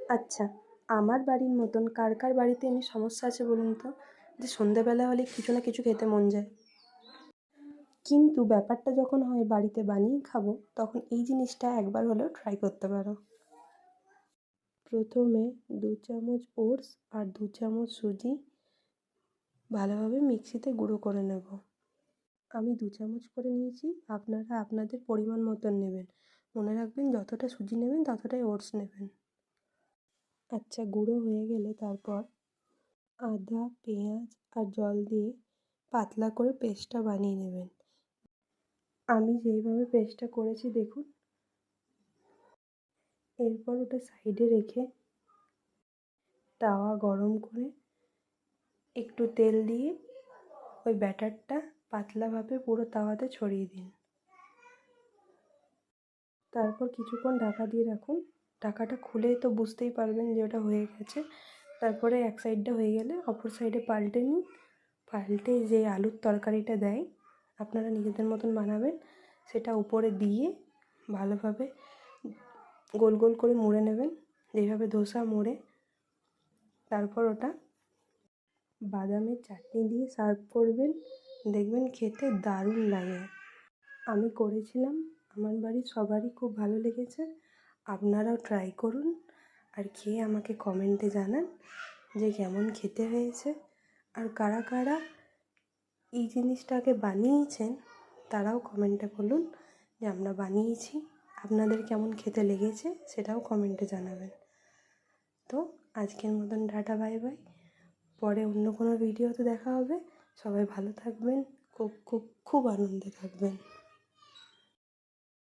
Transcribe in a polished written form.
আচ্ছা, আমার বাড়ির মতন কার কার বাড়িতে এমনি সমস্যা আছে বলুন তো, যে সন্ধেবেলা হলে কিছু না কিছু খেতে মন যায়, কিন্তু ব্যাপারটা যখন হয় বাড়িতে বানিয়ে খাবো, তখন এই জিনিসটা একবার হলেও ট্রাই করতে পারো। প্রথমে 2 চামচ ওটস আর 2 চামচ সুজি ভালোভাবে মিক্সিতে গুঁড়ো করে নেব। আমি 2 চামচ করে নিয়েছি, আপনারা আপনাদের পরিমাণ মতন নেবেন। মনে রাখবেন যতটা সুজি নেবেন ততটাই ওটস নেবেন। আচ্ছা, গুঁড়ো হয়ে গেলে তারপর আদা, পেঁয়াজ আর জল দিয়ে পাতলা করে পেস্টটা বানিয়ে নেবেন। আমি যেইভাবে পেস্টটা করেছি দেখুন। এরপর ওটা সাইডে রেখে তাওয়া গরম করে একটু তেল দিয়ে ওই ব্যাটারটা পাতলাভাবে পুরো তাওয়াতে ছড়িয়ে দিন। তারপর কিছুক্ষণ ঢাকা দিয়ে রাখুন। ঢাকাটা খুলেই তো বুঝতেই পারবেন যে ওটা হয়ে গেছে। তারপরে এক সাইডটা হয়ে গেলে অপর সাইডে পাল্টে নিন। পাল্টে যে আলুর তরকারিটা দেয়, আপনারা নিজেদের মতন বানাবেন, সেটা উপরে দিয়ে ভালোভাবে গোল গোল করে মুড়ে নেবেন, যেইভাবে ধোসা মোড়ে। তারপর ওটা বাদামের চাটনি দিয়ে সার্ভ করবেন, দেখবেন খেতে দারুণ লাগে। আমি করেছিলাম, আমার বাড়ির সবারই খুব ভালো লেগেছে। আপনারাও ট্রাই করুন আর খেয়ে আমাকে কমেন্টে জানান যে কেমন খেতে হয়েছে। আর কারা কারা এই জিনিসটাকে বানিয়েছেন তারাও কমেন্টে বলুন যে আমরা বানিয়েছি, আপনাদের কেমন খেতে লেগেছে সেটাও কমেন্টে জানাবেন। তো আজকের মতন টাটা, বাই বাই। পরে অন্য কোনো ভিডিওতে দেখা হবে। সবাই ভালো থাকবেন, খুব খুব খুব আনন্দে থাকবেন।